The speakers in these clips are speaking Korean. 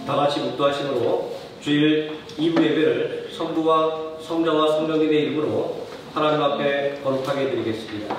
다 같이 묵도하심으로 주일 2부 예배를 성부와 성자와 성령님의 이름으로 하나님 앞에 거룩하게 드리겠습니다.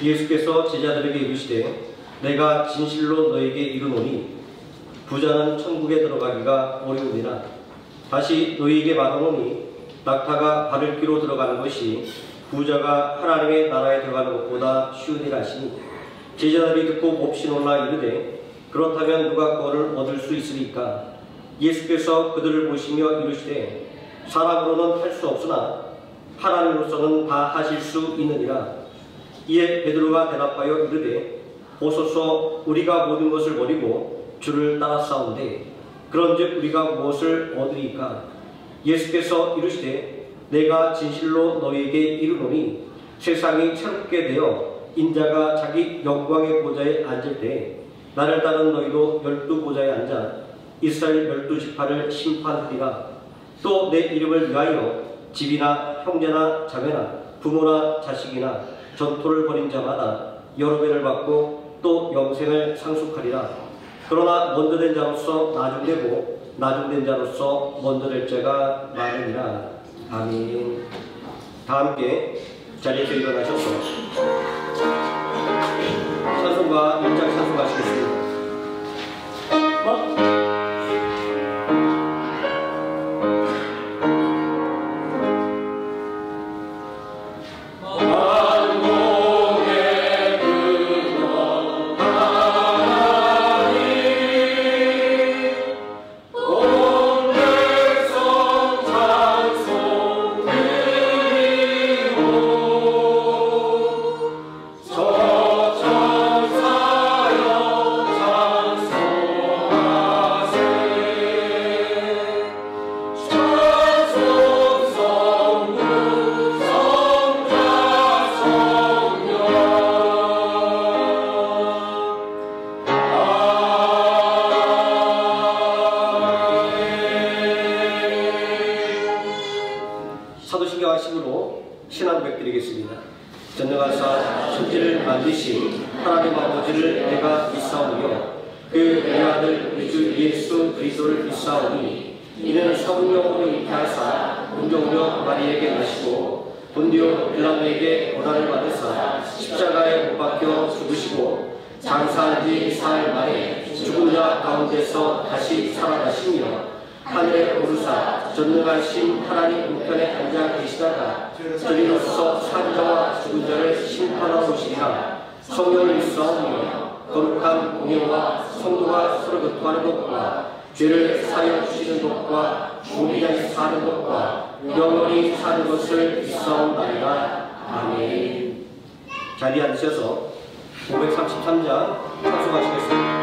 예수께서 제자들에게 이르시되 내가 진실로 너에게 이르노니 부자는 천국에 들어가기가 어려우니라. 다시 너희에게 말하노니 낙타가 발을 끼로 들어가는 것이 부자가 하나님의 나라에 들어가는 것보다 쉬우니라 하시니 제자들이 듣고 몹시 놀라 이르되 그렇다면 누가 구원을 얻을 수 있으리까? 예수께서 그들을 보시며 이르시되 사람으로는 할 수 없으나 하나님으로서는 다 하실 수 있느니라. 이에 베드로가 대답하여 이르되 보소서 우리가 모든 것을 버리고 주를 따랐사온데 그런즉 우리가 무엇을 얻으리까? 예수께서 이르시되 내가 진실로 너희에게 이르노니 세상이 새롭게 되어 인자가 자기 영광의 보좌에 앉을 때 나를 따른 너희도 12보좌에 앉아 이스라엘 12지파를 심판하리라. 또 내 이름을 위하여 집이나 형제나 자매나 부모나 자식이나 전토를 벌인 자마다 여러 배를 받고 또 영생을 상속하리라. 그러나 먼저 된 자로서 나중되고 나중된 자로서 먼저 될 자가 많으니라. 아멘. 다 함께 자리에서 일어나셔서 찬송가 1장 찬송하시겠습니다. 사도신경하심으로 신앙 고백드리겠습니다. 전능하사 천지를 만드신 하나님 아버지를 내가 믿사오며 그 내 아들 우리 주 예수 그리스도를 믿사오니 이는 성령으로 잉태하사 온종녀 마리에게 나시고 본디오 빌라도에게 고난을 받으사 십자가에 못 박혀 죽으시고 장사한 지 사흘 만에 죽은 자 가운데서 다시 살아나시며 하늘에 오르사 전능하신 하나님 우편에 앉아 계시다가 저리로서 산 자와 죽은 자를 심판하러 오시리라. 성령을 믿사오며 거룩한 공예와 성도가 서로 교통하는 것과 죄를 사하여 주시는 것과 죽은 자에 사는 것과 영원히 사는 것을 믿사옵나이다. 아멘. 자리에 앉으셔서 533장 찬송하시겠습니다.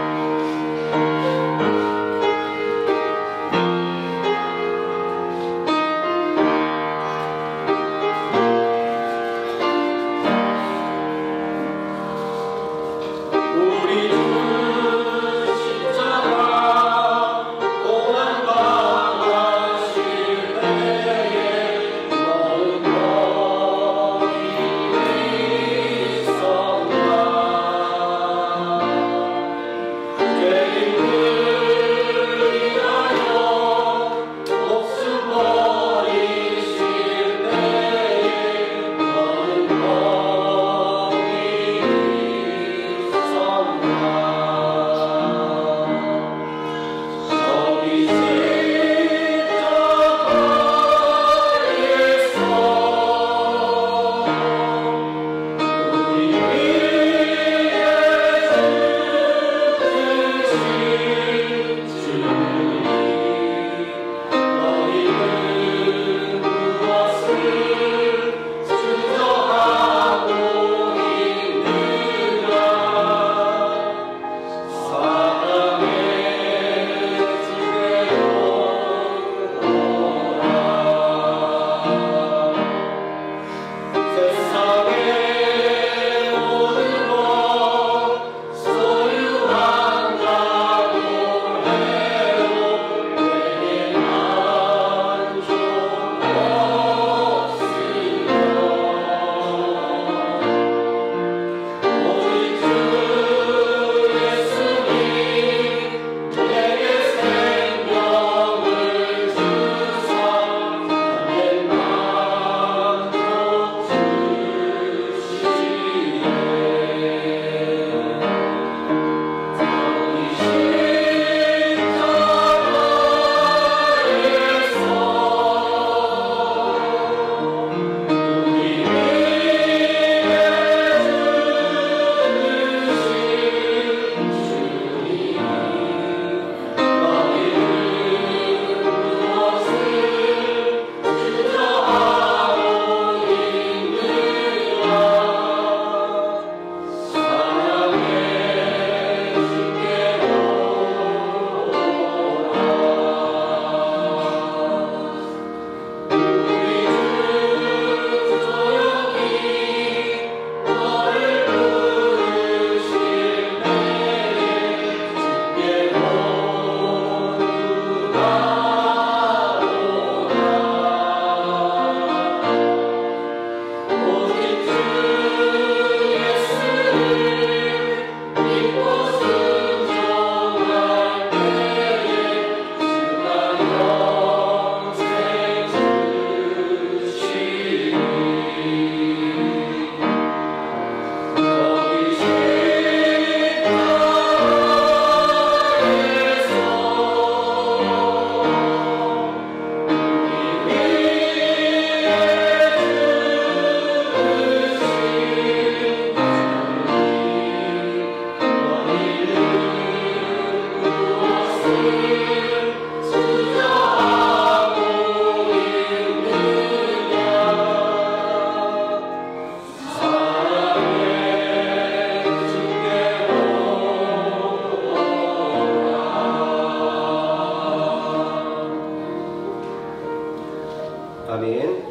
아멘.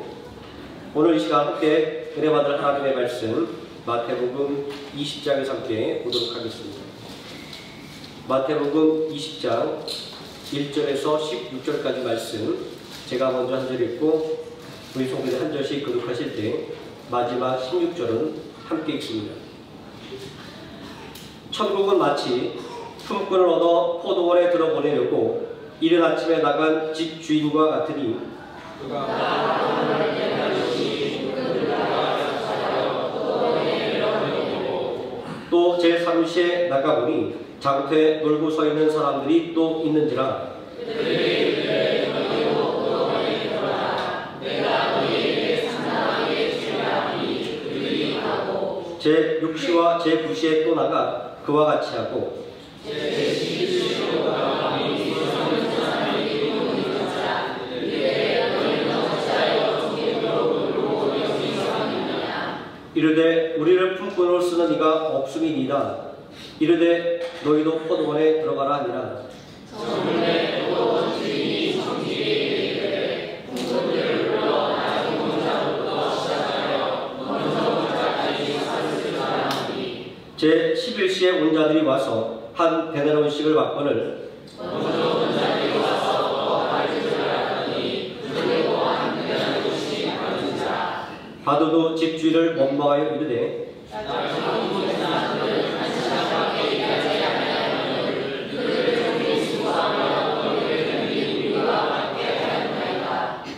오늘 이 시간 함께 은혜 받을 하나님의 말씀 마태복음 20장에서 함께 보도록 하겠습니다. 마태복음 20장 1절에서 16절까지 말씀 제가 먼저 한 절 읽고 우리 성도들 한 절씩 교독하실 때 마지막 16절은 함께 읽습니다. 천국은 마치 품꾼을 얻어 포도원에 들어보내려고 이른 아침에 나간 집 주인과 같으니 또 제3시에 나가보니 장터에 놀고 서 있는 사람들이 또 있는지라 제6시와 제9시에 또 나가 그와 같이 하고 이르되 우리를 품꾼으로 쓰는 이가 없음이니이다. 이르되 너희도 포도원에 들어가라 하니라. 제11시에 온 자들이 와서 한 데나리온씩을 받거늘 바도도 집주인을 원망하여 이르되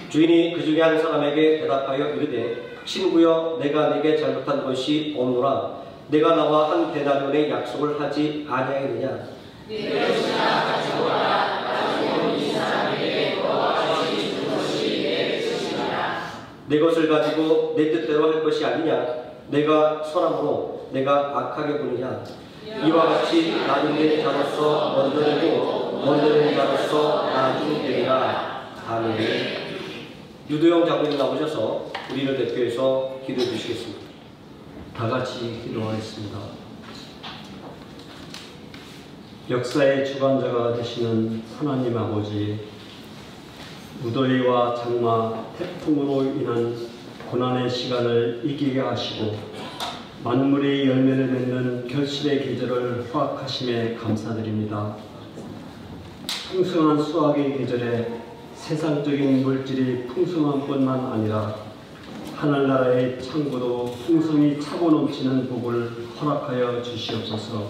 주인이 그 중에 한 사람에게 대답하여 이르되 친구여 내가 네게 잘못한 것이 없노라. 내가 나와 한 데나리온의 약속을 하지 아니하였느냐. 내 것을 가지고 내 뜻대로 할 것이 아니냐. 내가 선함으로 내가 악하게 보느냐. 이와 같이 나중된 자로서 먼저 되고 먼저 된 자로서 나중 되리라. 아멘. 유도영 장로님 나오셔서 우리를 대표해서 기도해 주시겠습니다. 다 같이 기도하겠습니다. 역사의 주관자가 되시는 하나님 아버지, 무더위와 장마, 태풍으로 인한 고난의 시간을 이기게 하시고 만물의 열매를 맺는 결실의 계절을 허락하심에 감사드립니다. 풍성한 수확의 계절에 세상적인 물질이 풍성한 뿐만 아니라 하늘나라의 창고도 풍성히 차고 넘치는 복을 허락하여 주시옵소서.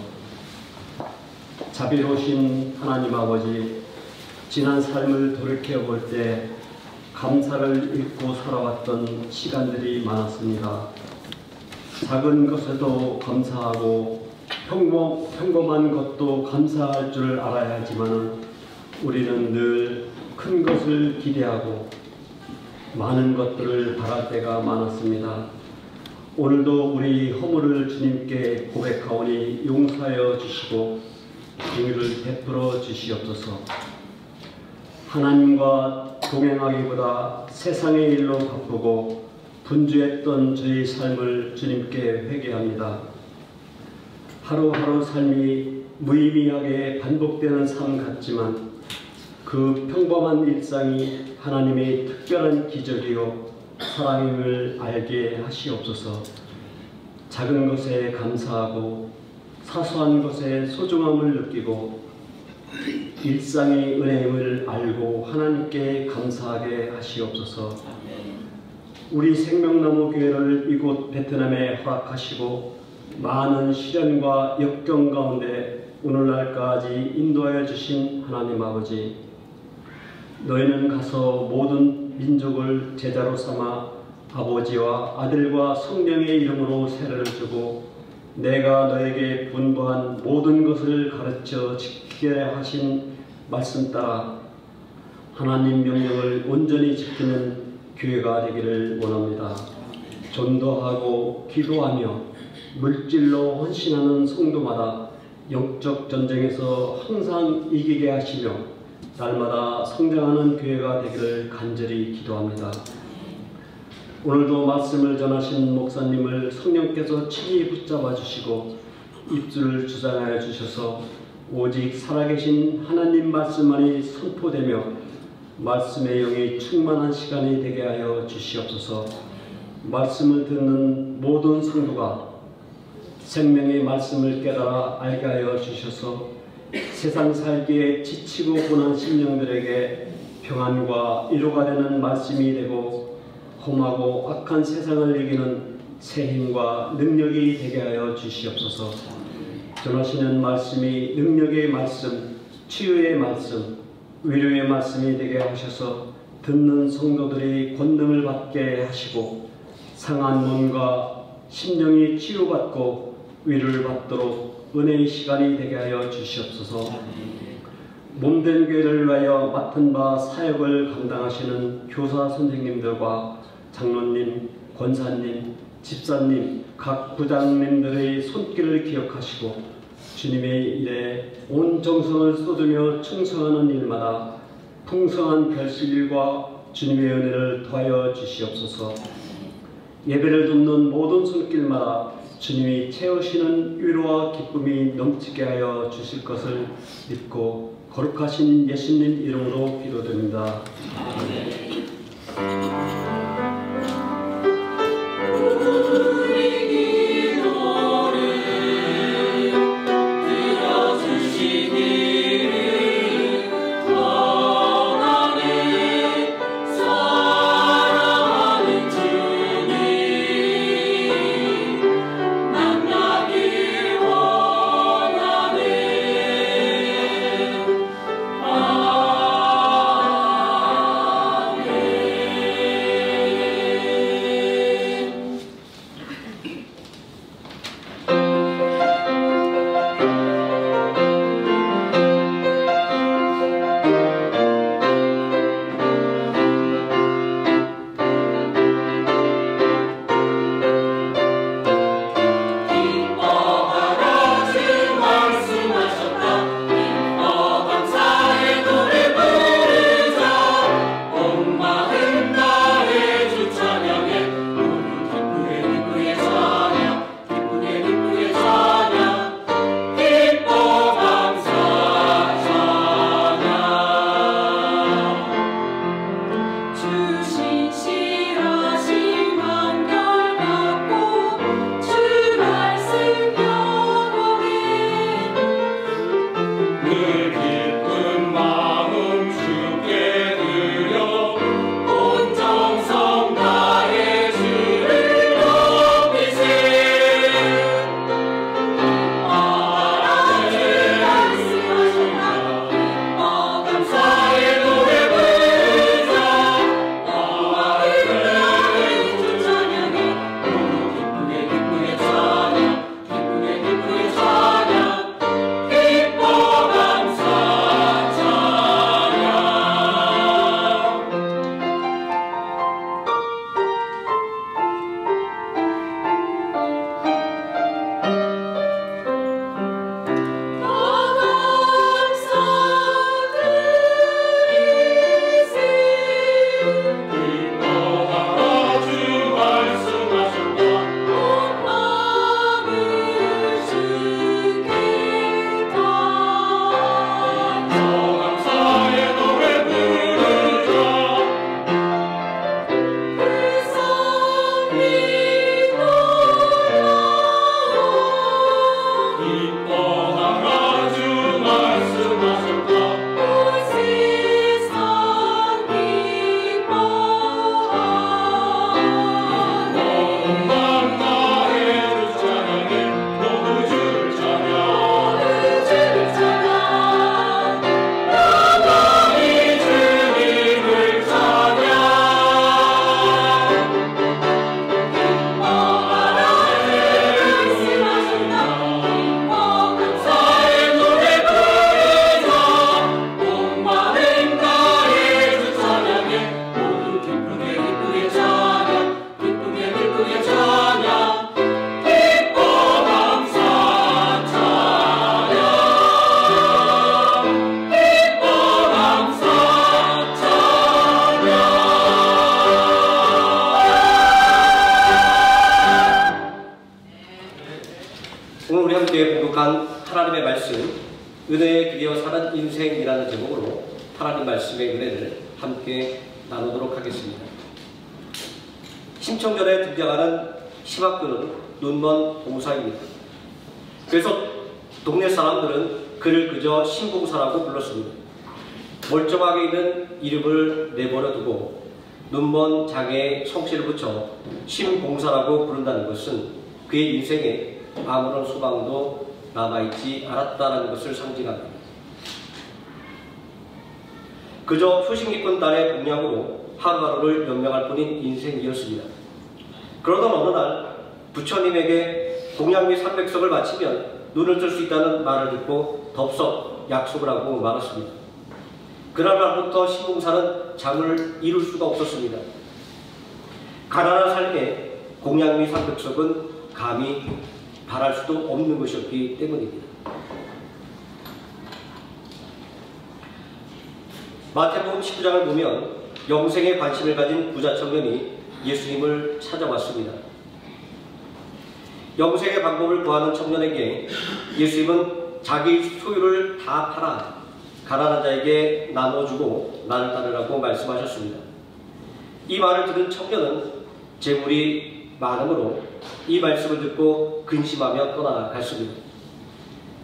자비로우신 하나님 아버지, 지난 삶을 돌이켜볼 때 감사를 잃고 살아왔던 시간들이 많았습니다. 작은 것에도 감사하고 평범한 것도 감사할 줄 알아야 하지만 우리는 늘 큰 것을 기대하고 많은 것들을 바랄 때가 많았습니다. 오늘도 우리 허물을 주님께 고백하오니 용서하여 주시고 긍휼을 베풀어 주시옵소서. 하나님과 동행하기보다 세상의 일로 바쁘고 분주했던 저희 삶을 주님께 회개합니다. 하루하루 삶이 무의미하게 반복되는 삶 같지만 그 평범한 일상이 하나님의 특별한 기적이요 사랑임을 알게 하시옵소서. 작은 것에 감사하고 사소한 것에 소중함을 느끼고 일상의 은혜임을 알고 하나님께 감사하게 하시옵소서. 우리 생명나무 교회를 이곳 베트남에 허락하시고 많은 시련과 역경 가운데 오늘날까지 인도하여 주신 하나님 아버지, 너희는 가서 모든 민족을 제자로 삼아 아버지와 아들과 성령의 이름으로 세례를 주고 내가 너에게 분부한 모든 것을 가르쳐 지키게 하신 말씀 따라 하나님 명령을 온전히 지키는 교회가 되기를 원합니다. 전도하고 기도하며 물질로 헌신하는 성도마다 영적 전쟁에서 항상 이기게 하시며 날마다 성장하는 교회가 되기를 간절히 기도합니다. 오늘도 말씀을 전하신 목사님을 성령께서 친히 붙잡아 주시고 입술을 주장하여 주셔서 오직 살아계신 하나님 말씀만이 선포되며 말씀의 영이 충만한 시간이 되게 하여 주시옵소서. 말씀을 듣는 모든 성도가 생명의 말씀을 깨달아 알게 하여 주셔서 세상 살기에 지치고 고난 심령들에게 평안과 위로가 되는 말씀이 되고 험하고 악한 세상을 이기는 새 힘과 능력이 되게 하여 주시옵소서. 전하시는 말씀이 능력의 말씀, 치유의 말씀, 위로의 말씀이 되게 하셔서 듣는 성도들이 권능을 받게 하시고 상한 몸과 심령이 치유받고 위로를 받도록 은혜의 시간이 되게 하여 주시옵소서. 몸된 교회를 위하여 맡은 바 사역을 감당하시는 교사 선생님들과 장로님, 권사님, 집사님, 각 부장님들의 손길을 기억하시고 주님의 일에 온 정성을 쏟으며 충성하는 일마다 풍성한 별실일과 주님의 은혜를 더하여 주시옵소서. 예배를 돕는 모든 손길마다 주님이 채우시는 위로와 기쁨이 넘치게 하여 주실 것을 믿고 거룩하신 예수님 이름으로 기도드립니다. 하나님의 말씀, 은혜의 길이여 사는 인생이라는 제목으로 하나님 말씀의 은혜를 함께 나누도록 하겠습니다. 심청전에 등장하는 심학교는 눈먼 봉사입니다. 그래서 동네 사람들은 그를 그저 신봉사라고 불렀습니다. 멀쩡하게 있는 이름을 내버려 두고 눈먼 장애에 성씨를 붙여 신봉사라고 부른다는 것은 그의 인생에 아무런 소망도 남아있지 않았다는 것을 상징합니다. 그저 소식 깊은 딸의 공약으로 하루하루를 연명할 뿐인 인생이었습니다. 그러던 어느 날 부처님에게 공양 및 300석을 바치면 눈을 뜰 수 있다는 말을 듣고 덥석 약속을 하고 말았습니다. 그날부터 신봉사는 잠을 이룰 수가 없었습니다. 가난한 삶에 공양 및 300석은 감히 바랄 수도 없는 것이었기 때문입니다. 마태복음 19장을 보면 영생에 관심을 가진 부자 청년이 예수님을 찾아왔습니다. 영생의 방법을 구하는 청년에게 예수님은 자기 소유를 다 팔아 가난한 자에게 나눠주고 나를 따르라고 말씀하셨습니다. 이 말을 들은 청년은 재물이 많으므로 이 말씀을 듣고 근심하며 떠나갔습니다.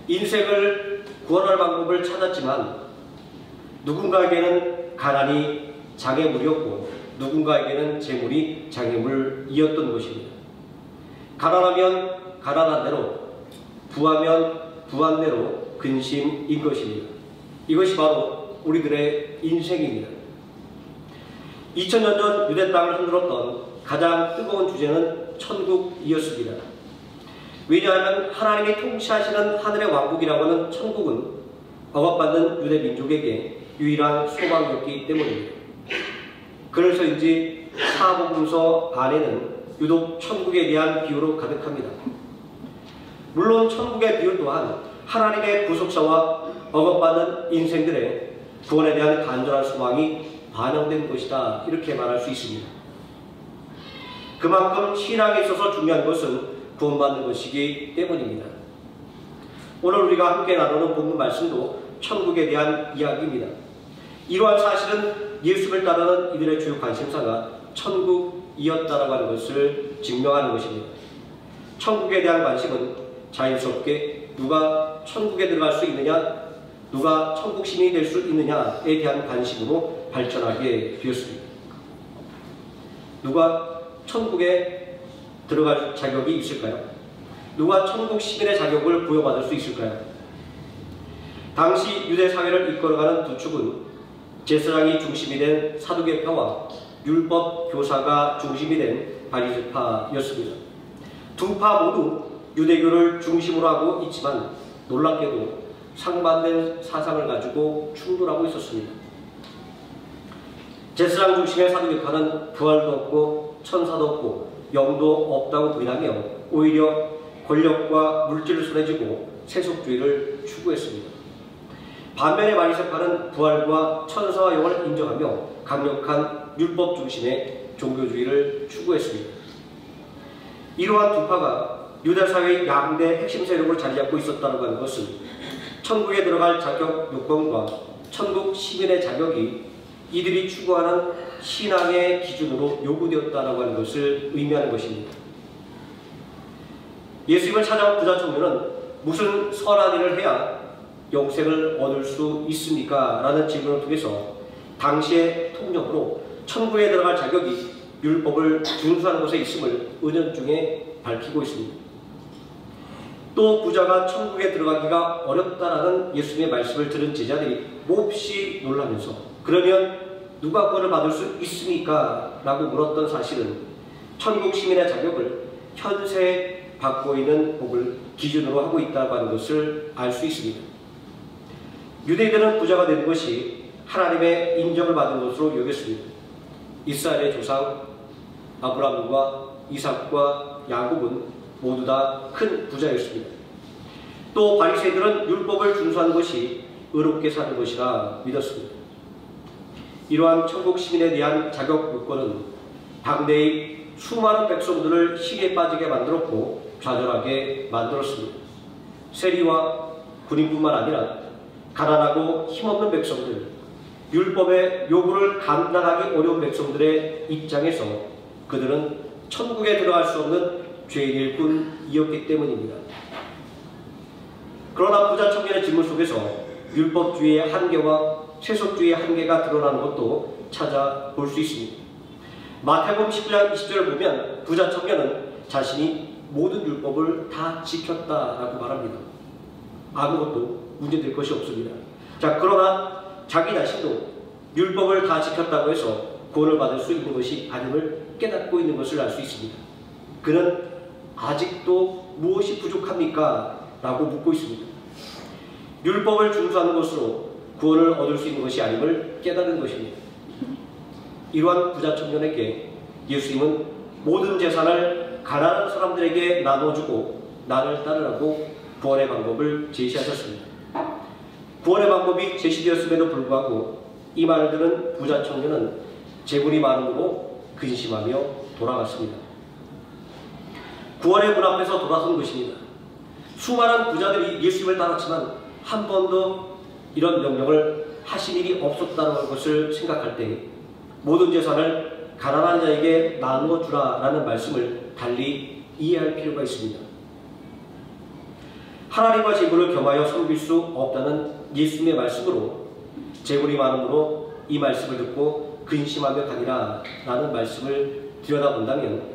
인생을 구원할 방법을 찾았지만 누군가에게는 가난이 장애물이었고 누군가에게는 재물이 장애물이었던 것입니다. 가난하면 가난한 대로, 부하면 부한 대로 근심인 것입니다. 이것이 바로 우리들의 인생입니다. 2000년 전 유대 땅을 흔들었던 가장 뜨거운 주제는 천국이었습니다. 왜냐하면 하나님이 통치하시는 하늘의 왕국이라고 하는 천국은 억압받는 유대 민족에게 유일한 소망이었기 때문입니다. 그래서인지 사복음서 안에는 유독 천국에 대한 비유로 가득합니다. 물론 천국의 비유 또한 하나님의 구속사와 억압받는 인생들의 구원에 대한 간절한 소망이 반영된 것이다, 이렇게 말할 수 있습니다. 그만큼 신앙에 있어서 중요한 것은 구원받는 것이기 때문입니다. 오늘 우리가 함께 나누는 본문 말씀도 천국에 대한 이야기입니다. 이러한 사실은 예수를 따르는 이들의 주요 관심사가 천국이었다라고 하는 것을 증명하는 것입니다. 천국에 대한 관심은 자연스럽게 누가 천국에 들어갈 수 있느냐, 누가 천국 시민이 될 수 있느냐에 대한 관심으로 발전하게 되었습니다. 누가 천국에 들어갈 자격이 있을까요? 누가 천국 시민의 자격을 부여받을 수 있을까요? 당시 유대 사회를 이끌어가는 두 축은 제사장이 중심이 된 사두개파와 율법 교사가 중심이 된 바리새파였습니다. 두 파 모두 유대교를 중심으로 하고 있지만 놀랍게도 상반된 사상을 가지고 충돌하고 있었습니다. 제사장 중심의 사두개파는 부활도 없고 천사도 없고 영도 없다고 부인하며 오히려 권력과 물질을 손에 쥐고 세속주의를 추구했습니다. 반면에 바리새파는 부활과 천사와 영을 인정하며 강력한 율법 중심의 종교주의를 추구했습니다. 이러한 두 파가 유대사회의 양대 핵심 세력으로 자리잡고 있었다는 것은 천국에 들어갈 자격 요건과 천국 시민의 자격이 이들이 추구하는 신앙의 기준으로 요구되었다는 하는 것을 의미하는 것입니다. 예수님을 찾아온 부자 청년은 무슨 선한 일을 해야 영생을 얻을 수 있습니까? 라는 질문을 통해서 당시의 통념으로 천국에 들어갈 자격이 율법을 준수하는 것에 있음을 은연중에 밝히고 있습니다. 또 부자가 천국에 들어가기가 어렵다라는 예수님의 말씀을 들은 제자들이 몹시 놀라면서 그러면 누가 구원을 받을 수 있습니까? 라고 물었던 사실은 천국 시민의 자격을 현세에 받고 있는 복을 기준으로 하고 있다고 하는 것을 알 수 있습니다. 유대인들은 부자가 되는 것이 하나님의 인정을 받은 것으로 여겼습니다. 이스라엘의 조상 아브라함과 이삭과 야곱은 모두 다 큰 부자였습니다. 또 바리새인들은 율법을 준수하는 것이 의롭게 사는 것이라 믿었습니다. 이러한 천국 시민에 대한 자격 요건은 당대의 수많은 백성들을 시기에 빠지게 만들었고 좌절하게 만들었습니다. 세리와 군인뿐만 아니라 가난하고 힘없는 백성들, 율법의 요구를 감당하기 어려운 백성들의 입장에서 그들은 천국에 들어갈 수 없는 죄인일 뿐이었기 때문입니다. 그러나 부자 청년의 질문 속에서 율법주의의 한계와 세속주의의 한계가 드러나는 것도 찾아볼 수 있습니다. 마태복음 19장 20절을 보면 부자 청년은 자신이 모든 율법을 다 지켰다라고 말합니다. 아무것도 문제될 것이 없습니다. 자, 그러나 자기 자신도 율법을 다 지켰다고 해서 구원을 받을 수 있는 것이 아님을 깨닫고 있는 것을 알 수 있습니다. 그는 아직도 무엇이 부족합니까? 라고 묻고 있습니다. 율법을 준수하는 것으로 구원을 얻을 수 있는 것이 아님을 깨닫는 것입니다. 이러한 부자 청년에게 예수님은 모든 재산을 가난한 사람들에게 나눠주고 나를 따르라고 구원의 방법을 제시하셨습니다. 구원의 방법이 제시되었음에도 불구하고 이 말을 들은 부자 청년은 재물이 많음으로 근심하며 돌아갔습니다. 구원의 문 앞에서 돌아선 것입니다. 수많은 부자들이 예수님을 따랐지만 한 번도 이런 명령을 하신 일이 없었다는 것을 생각할 때 모든 재산을 가난한 자에게 나누어 주라라는 말씀을 달리 이해할 필요가 있습니다. 하나님과 재물을 겸하여 섬길 수 없다는 예수님의 말씀으로 재물이 많음으로 이 말씀을 듣고 근심하며 가니라 라는 말씀을 들여다본다면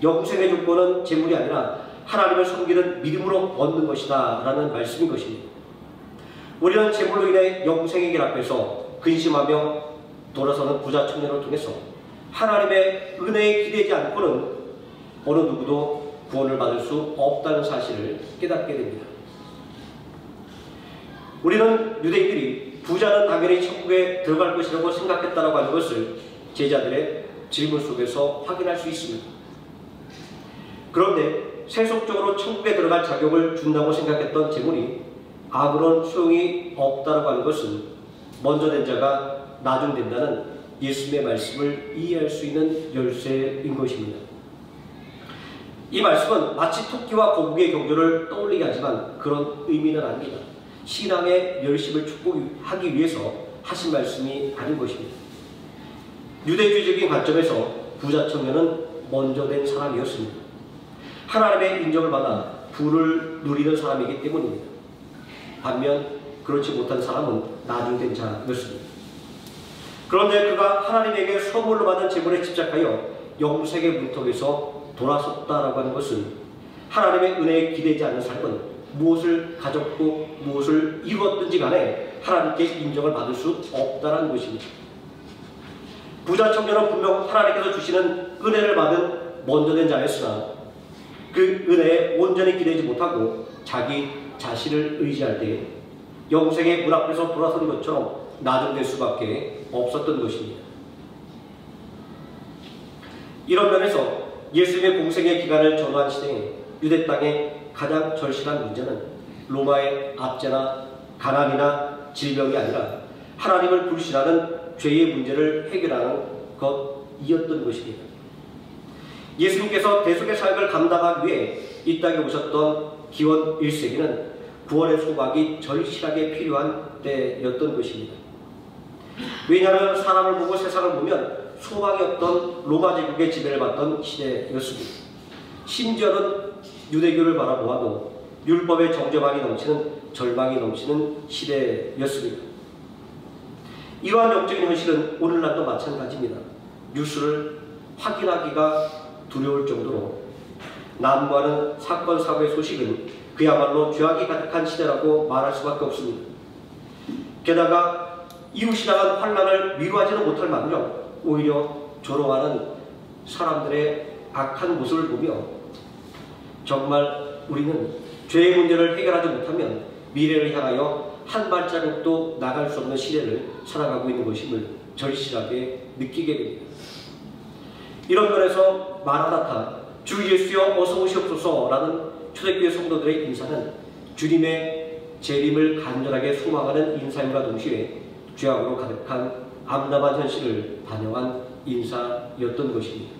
영생의 조건은 재물이 아니라 하나님을 섬기는 믿음으로 얻는 것이다 라는 말씀인 것입니다. 우리는 재물로 인해 영생의 길 앞에서 근심하며 돌아서는 부자 청년을 통해서 하나님의 은혜에 기대지 않고는 어느 누구도 구원을 받을 수 없다는 사실을 깨닫게 됩니다. 우리는 유대인들이 부자는 당연히 천국에 들어갈 것이라고 생각했다라고 하는 것을 제자들의 질문 속에서 확인할 수 있습니다. 그런데 세속적으로 천국에 들어갈 자격을 준다고 생각했던 재물이 아무런 소용이 없다라고 하는 것은 먼저 된 자가 나중 된다는 예수님의 말씀을 이해할 수 있는 열쇠인 것입니다. 이 말씀은 마치 토끼와 거북이의 경주를 떠올리게 하지만 그런 의미는 아닙니다. 신앙의 열심을 축복하기 위해서 하신 말씀이 아닌 것입니다. 유대주의적인 관점에서 부자 청년은 먼저 된 사람이었습니다. 하나님의 인정을 받아 부를 누리는 사람이기 때문입니다. 반면 그렇지 못한 사람은 나중된 자였습니다. 그런데 그가 하나님에게 선물로 받은 재물에 집착하여 영생의 문턱에서 돌아섰다라고 하는 것은 하나님의 은혜에 기대지 않는 삶은 무엇을 가졌고 무엇을 이루었든지 간에 하나님께 인정을 받을 수 없다는 것입니다. 부자 청년은 분명 하나님께서 주시는 은혜를 받은 먼저 된 자였으나 그 은혜에 온전히 기대지 못하고 자기 자신을 의지할 때 영생의 문 앞에서 돌아선 것처럼 나중될 수밖에 없었던 것입니다. 이런 면에서 예수님의 공생의 기간을 전후한 시대에 유대 땅의 가장 절실한 문제는 로마의 압제나 가난이나 질병이 아니라 하나님을 불신하는 죄의 문제를 해결하는 것이었던 것입니다. 예수님께서 대속의 사역을 감당하기 위해 이 땅에 오셨던 기원 1세기는 구원의 소망이 절실하게 필요한 때였던 것입니다. 왜냐하면 사람을 보고 세상을 보면 소망이 없던 로마 제국의 지배를 받던 시대였습니다. 심지어는 유대교를 바라보아도 율법의 정죄감이 넘치는 절망이 넘치는 시대였습니다. 이러한 영적인 현실은 오늘날도 마찬가지입니다. 뉴스를 확인하기가 두려울 정도로 난무하는 사건 사고의 소식은 그야말로 죄악이 가득한 시대라고 말할 수밖에 없습니다. 게다가 이웃이 당한 환난을 위로하지는 못할 망정 오히려 조롱하는 사람들의 악한 모습을 보며 정말 우리는 죄의 문제를 해결하지 못하면 미래를 향하여 한 발자국도 나갈 수 없는 시대를 살아가고 있는 것임을 절실하게 느끼게 됩니다. 이런 면에서 마라나타 주 예수여 어서 오시옵소서라는 초대교회 성도들의 인사는 주님의 재림을 간절하게 소망하는 인사임과 동시에 죄악으로 가득한 암담한 현실을 반영한 인사였던 것입니다.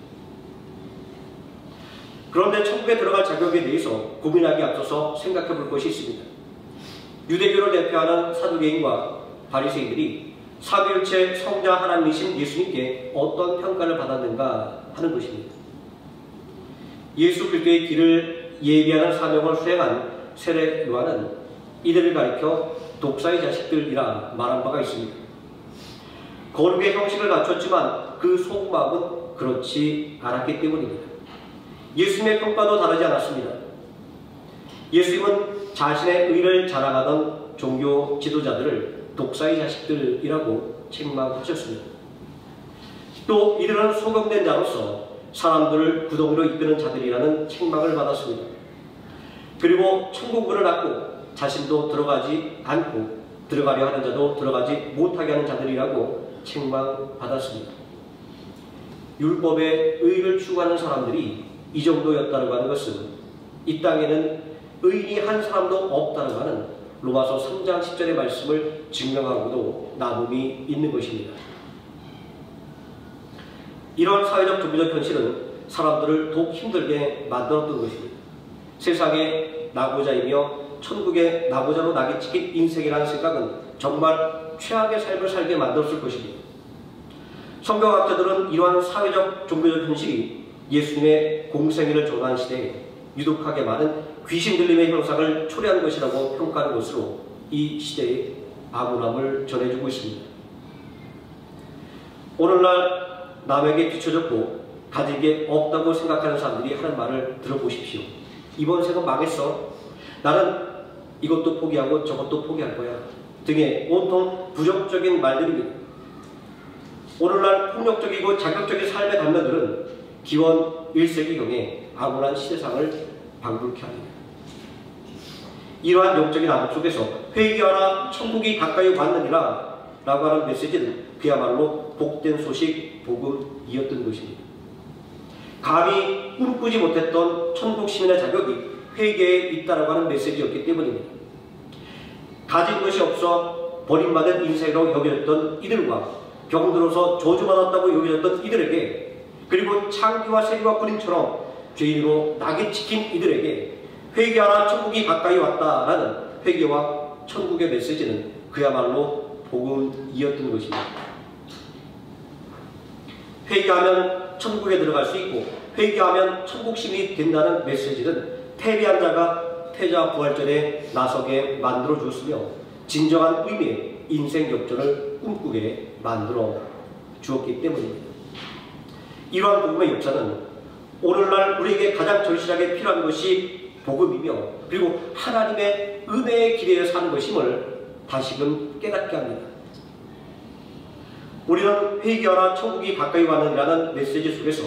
그런데 천국에 들어갈 자격에 대해서 고민하기 앞서서 생각해 볼 것이 있습니다. 유대교를 대표하는 사두개인과 바리새인들이 삼위일체 성자 하나님이신 예수님께 어떤 평가를 받았는가 하는 것입니다. 예수 그리스도의 길을 예비하는 사명을 수행한 세례 요한은 이들을 가리켜 독사의 자식들이라 말한 바가 있습니다. 거룩의 형식을 갖췄지만 그 속마음은 그렇지 않았기 때문입니다. 예수님의 평가도 다르지 않았습니다. 예수님은 자신의 의를 자랑하던 종교 지도자들을 독사의 자식들이라고 책망하셨습니다. 또 이들은 소경된 자로서 사람들을 구덩이로 이끄는 자들이라는 책망을 받았습니다. 그리고 천국문을 닫고 자신도 들어가지 않고 들어가려 하는 자도 들어가지 못하게 하는 자들이라고 책망받았습니다. 율법의 의를 추구하는 사람들이 이 정도였다고 하는 것은 이 땅에는 의인이 한 사람도 없다고 하는 로마서 3장 10절의 말씀을 증명하고도 남음이 있는 것입니다. 이런 사회적 종교적 현실은 사람들을 더욱 힘들게 만들었던 것입니다. 세상에 나고자이며 천국에 나고자로 낙이 찍힌 인생이라는 생각은 정말 최악의 삶을 살게 만들었을 것입니다. 성경학자들은 이러한 사회적 종교적 현실이 예수님의 공생애를 전환 시대에 유독하게 많은 귀신 들림의 형상을 초래한 것이라고 평가하는 것으로 이 시대의 암울함을 전해주고 있습니다. 오늘날 남에게 뒤처졌고 가진 게 없다고 생각하는 사람들이 하는 말을 들어보십시오. 이번 생은 망했어. 나는 이것도 포기하고 저것도 포기할 거야. 등의 온통 부정적인 말들입니다. 오늘날 폭력적이고 자극적인 삶의 단면들은 기원 1세기경에 암울한 시대상을 방불케 합니다. 이러한 영적인 암흑 속에서 회개하라 천국이 가까이 왔느니라 라고 하는 메시지는 그야말로 복된 소식 복음이었던 것입니다. 감히 꿈꾸지 못했던 천국 시민의 자격이 회개에 있다라고 하는 메시지였기 때문입니다. 가진 것이 없어 버림받은 인생으로 여겨졌던 이들과 병들어서 저주받았다고 여겨졌던 이들에게, 그리고 창기와 세리와 군인처럼 죄인으로 낙에 찍힌 이들에게 회개하라 천국이 가까이 왔다라는 회개와 천국의 메시지는 그야말로 복음이었던 것입니다. 회개하면 천국에 들어갈 수 있고 회개하면 천국 시민이 된다는 메시지는 패배한 자가 패자 부활전에 나서게 만들어 주었으며 진정한 의미의 인생 역전을 꿈꾸게 만들어 주었기 때문입니다. 이러한 복음의 역사는 오늘날 우리에게 가장 절실하게 필요한 것이 복음이며 그리고 하나님의 은혜의 길에 사는 것임을 다시금 깨닫게 합니다. 우리는 회개하라 천국이 가까이 왔느니라는 메시지 속에서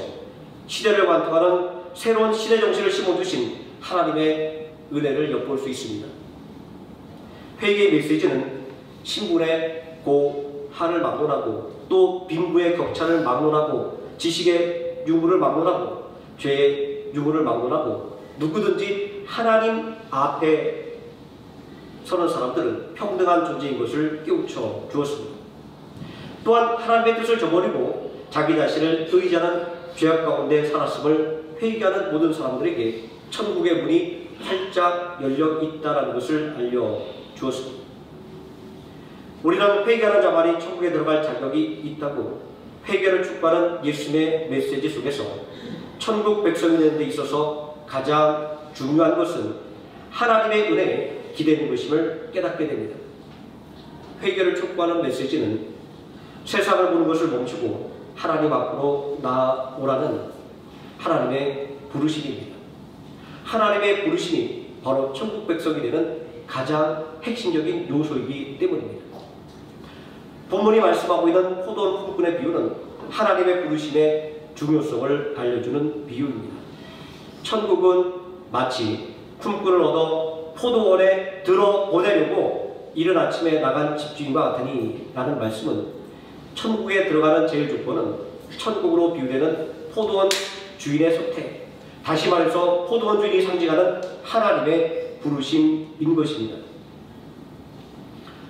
시대를 관통하는 새로운 시대 정신을 심어주신 하나님의 은혜를 엿볼 수 있습니다. 회개의 메시지는 신분의 고하를 막론하고 또 빈부의 격차를 막론하고 지식의 유무를 막론하고 죄의 유무를 막론하고 누구든지 하나님 앞에 서는 사람들은 평등한 존재인 것을 깨우쳐 주었습니다. 또한 하나님의 뜻을 저버리고 자기 자신을 의지하는 죄악 가운데 살았음을 회개하는 모든 사람들에게 천국의 문이 활짝 열려 있다는 것을 알려주었습니다. 우리는 회개하는 자만이 천국에 들어갈 자격이 있다고 회개를 축복하는 예수님의 메시지 속에서 천국 백성이 되는 데 있어서 가장 중요한 것은 하나님의 은혜에 기대는 것임을 깨닫게 됩니다. 회개를 축복하는 메시지는 세상을 보는 것을 멈추고 하나님 앞으로 나오라는 하나님의 부르심입니다. 하나님의 부르심이 바로 천국 백성이 되는 가장 핵심적인 요소이기 때문입니다. 본문이 말씀하고 있는 포도원 품꾼의 비유는 하나님의 부르심의 중요성을 알려주는 비유입니다. 천국은 마치 품꾼을 얻어 포도원에 들어보내려고 이른 아침에 나간 집주인과 같으니 라는 말씀은 천국에 들어가는 제일 조건은 천국으로 비유되는 포도원 주인의 선택, 다시 말해서 포도원 주인이 상징하는 하나님의 부르심인 것입니다.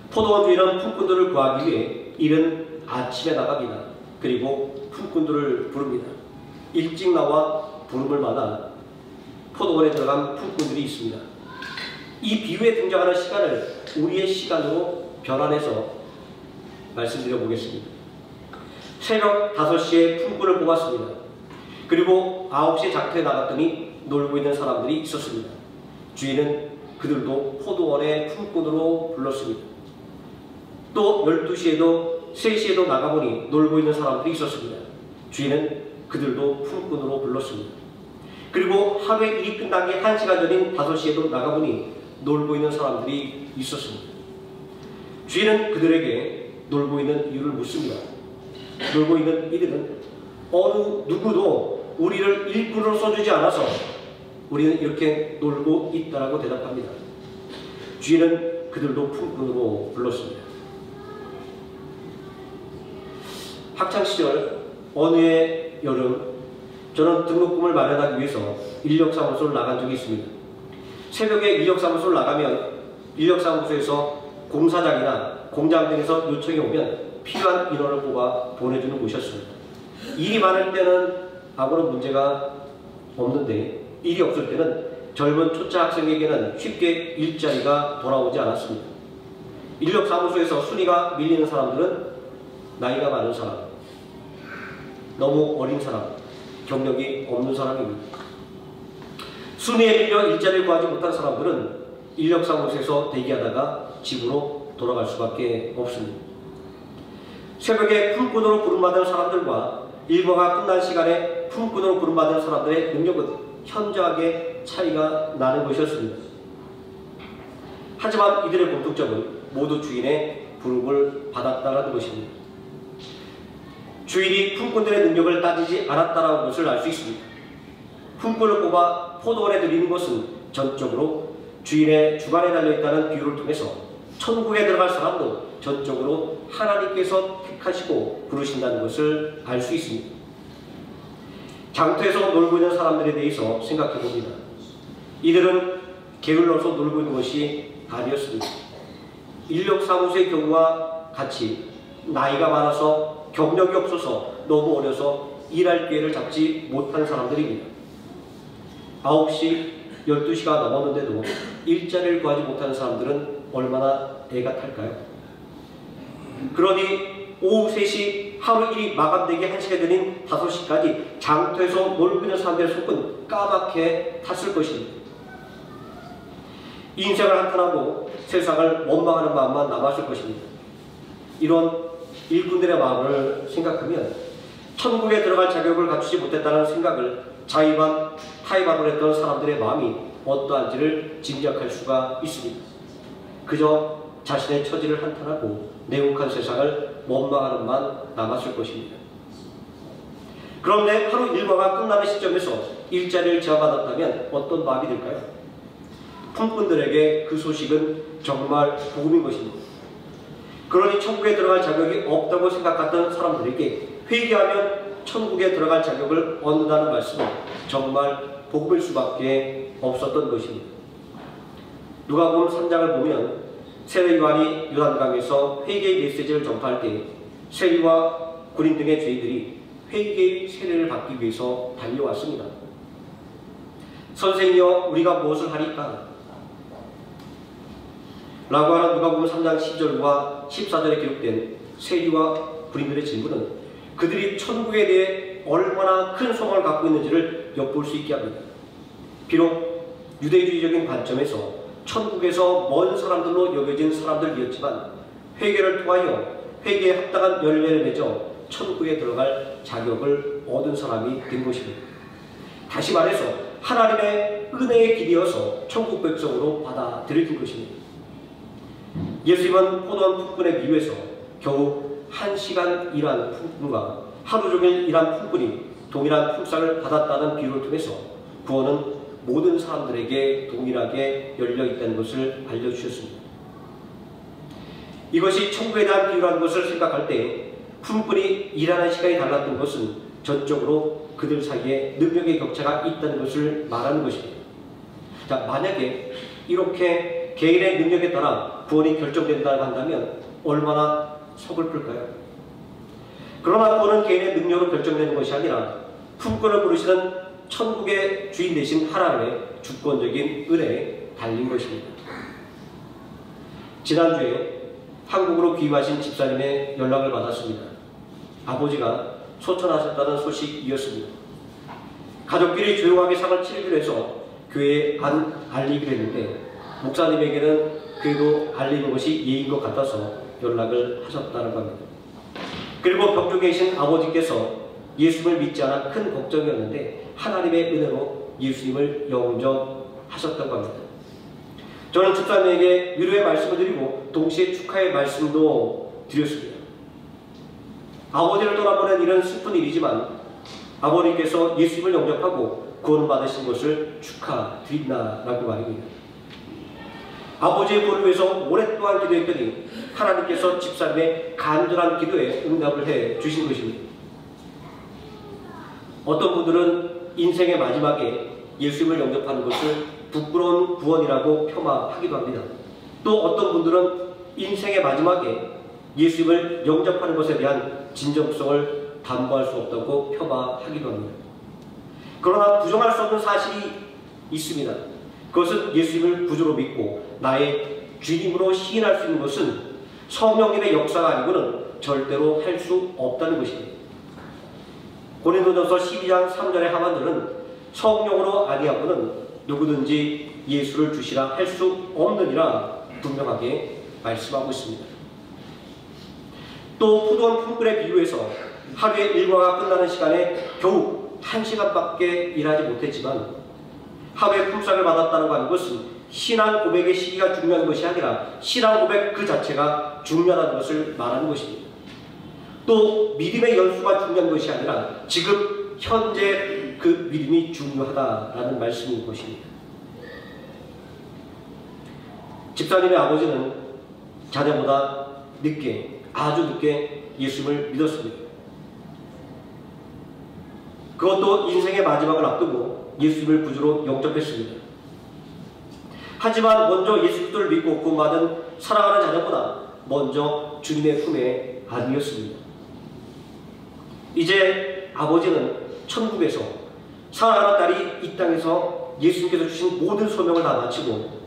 포도원 주인은 품꾼들을 구하기 위해 이른 아침에 나갑니다. 그리고 품꾼들을 부릅니다. 일찍 나와 부름을 받아 포도원에 들어간 품꾼들이 있습니다. 이 비유에 등장하는 시간을 우리의 시간으로 변환해서 말씀드려 보겠습니다. 새벽 5시에 품꾼을 뽑았습니다. 그리고 9시에 장터에 나갔더니 놀고 있는 사람들이 있었습니다. 주인은 그들도 포도원의 품꾼으로 불렀습니다. 또 12시에도 3시에도 나가보니 놀고 있는 사람들이 있었습니다. 주인은 그들도 품꾼으로 불렀습니다. 그리고 하루의 일이 끝나기 1시간 전인 5시에도 나가보니 놀고 있는 사람들이 있었습니다. 주인은 그들에게 놀고 있는 이유를 묻습니다. 놀고 있는 이들은 어느 누구도 우리를 일꾼으로 써주지 않아서 우리는 이렇게 놀고 있다라고 대답합니다. 주인은 그들도 품꾼으로 불렀습니다. 학창시절 어느 해 여름 저는 등록금을 마련하기 위해서 인력사무소를 나간 적이 있습니다. 새벽에 인력사무소를 나가면 인력사무소에서 공사장이나 공장 등에서 요청이 오면 필요한 인원을 뽑아 보내주는 곳이었습니다. 일이 많을 때는 아무런 문제가 없는데 일이 없을 때는 젊은 초짜 학생에게는 쉽게 일자리가 돌아오지 않았습니다. 인력사무소에서 순위가 밀리는 사람들은 나이가 많은 사람, 너무 어린 사람, 경력이 없는 사람입니다. 순위에 밀려 일자리를 구하지 못한 사람들은 인력사무소에서 대기하다가 집으로 돌아갈 수밖에 없습니다. 새벽에 품꾼으로 부름받은 사람들과 일과가 끝난 시간에 품꾼으로 부름받은 사람들의 능력은 현저하게 차이가 나는 것이었습니다. 하지만 이들의 공통점은 모두 주인의 부름을 받았다는 것입니다. 주인이 품꾼들의 능력을 따지지 않았다는 것을 알 수 있습니다. 품꾼을 뽑아 포도원에 들이는 것은 전적으로 주인의 주관에 달려있다는 비유를 통해서 천국에 들어갈 사람도 전적으로 하나님께서 택하시고 부르신다는 것을 알 수 있습니다. 장터에서 놀고 있는 사람들에 대해서 생각해 봅니다. 이들은 게을러서 놀고 있는 것이 아니었습니다. 인력사무소의 경우와 같이 나이가 많아서 경력이 없어서 너무 어려서 일할 기회를 잡지 못한 사람들입니다. 9시, 12시가 넘었는데도 일자리를 구하지 못하는 사람들은 얼마나 애가 탈까요? 그러니 오후 3시 하루 일이 마감되기 1시가 되는 5시까지 장터에서 놀고 있는 사람들의 속은 까맣게 탔을 것입니다. 인생을 한탄하고 세상을 원망하는 마음만 남았을 것입니다. 이런 일꾼들의 마음을 생각하면 천국에 들어갈 자격을 갖추지 못했다는 생각을 자의반 타의반으로 했던 사람들의 마음이 어떠한지를 짐작할 수가 있습니다. 그저 자신의 처지를 한탄하고 냉혹한 세상을 원망하는 만 남았을 것입니다. 그런데 하루 일과가 끝나는 시점에서 일자리를 제안받았다면 어떤 마음이 들까요? 품꾼들에게 그 소식은 정말 복음인 것입니다. 그러니 천국에 들어갈 자격이 없다고 생각했던 사람들에게 회개하면 천국에 들어갈 자격을 얻는다는 말씀은 정말 복음일 수밖에 없었던 것입니다. 누가복음 3장을 보면 세례 요한이 요단강에서 회개의 메시지를 전파할 때 세리와 군인 등의 죄인들이 회개의 세례를 받기 위해서 달려왔습니다. 선생이여 우리가 무엇을 하리까? 라고 하는 누가복음 3장 10절과 14절에 기록된 세리와 군인들의 질문은 그들이 천국에 대해 얼마나 큰 소망을 갖고 있는지를 엿볼 수 있게 합니다. 비록 유대주의적인 관점에서 천국에서 먼 사람들로 여겨진 사람들이었지만 회개를 통하여 회개에 합당한 열매를 맺어 천국에 들어갈 자격을 얻은 사람이 된 것입니다. 다시 말해서 하나님의 은혜에 기대어서 천국 백성으로 받아들여진 것입니다. 예수님은 포도원 품꾼에 비유해서 겨우 1시간 일한 품꾼과 하루 종일 일한 품꾼이 동일한 품삯을 받았다는 비유를 통해서 구원은 모든 사람들에게 동일하게 열려 있다는 것을 알려주셨습니다. 이것이 천국에 대한 비유라는 것을 생각할 때 품꾼이 일하는 시간이 달랐던 것은 전적으로 그들 사이에 능력의 격차가 있다는 것을 말하는 것입니다. 자, 만약에 이렇게 개인의 능력에 따라 구원이 결정된다고 한다면 얼마나 서글플까요? 그러나 구원은 개인의 능력으로 결정되는 것이 아니라 품꾼을 부르시는 천국의 주인 되신 하나님의 주권적인 은혜에 달린 것입니다. 지난주에 한국으로 귀임하신 집사님의 연락을 받았습니다. 아버지가 소천하셨다는 소식이었습니다. 가족끼리 조용하게 상을 치르기로 해서 교회에 알리기로 했는데 목사님에게는 그래도 알리는 것이 예인 것 같아서 연락을 하셨다는 겁니다. 그리고 병중에 계신 아버지께서 예수님을 믿지 않아 큰 걱정이었는데 하나님의 은혜로 예수님을 영접하셨다고 합니다. 저는 집사님에게 위로의 말씀을 드리고 동시에 축하의 말씀도 드렸습니다. 아버지를 떠나보낸 일은 슬픈 일이지만 아버님께서 예수님을 영접하고 구원을 받으신 것을 축하드린다라고 말입니다. 아버지의 구원을 위해서 오랫동안 기도했더니 하나님께서 집사님의 간절한 기도에 응답을 해 주신 것입니다. 어떤 분들은 인생의 마지막에 예수님을 영접하는 것을 부끄러운 구원이라고 폄하하기도 합니다. 또 어떤 분들은 인생의 마지막에 예수님을 영접하는 것에 대한 진정성을 담보할 수 없다고 폄하하기도 합니다. 그러나 부정할 수 없는 사실이 있습니다. 그것은 예수님을 구주로 믿고 나의 주님으로 시인할 수 있는 것은 성령님의 역사가 아니고는 절대로 할 수 없다는 것입니다. 고린도전서 12장 3절의 하반절은 성령으로 아니하고는 누구든지 예수를 주시라 할 수 없느니라 분명하게 말씀하고 있습니다. 또 포도원 품꾼의 비유에서 하루의 일과가 끝나는 시간에 겨우 1시간밖에 일하지 못했지만 하루의 품삯을 받았다는 하는 것은 신앙 고백의 시기가 중요한 것이 아니라 신앙 고백 그 자체가 중요하다는 것을 말하는 것입니다. 또 믿음의 연수가 중요한 것이 아니라 지금 현재 그 믿음이 중요하다라는 말씀인 것입니다. 집사님의 아버지는 자녀보다 늦게, 아주 늦게 예수님을 믿었습니다. 그것도 인생의 마지막을 앞두고 예수님을 구주로 영접했습니다. 하지만 먼저 예수 그리스도를 믿고 구원받은 사랑하는 자녀보다 먼저 주님의 품에 안겼습니다. 이제 아버지는 천국에서 사랑하는 딸이 이 땅에서 예수님께서 주신 모든 소명을 다 마치고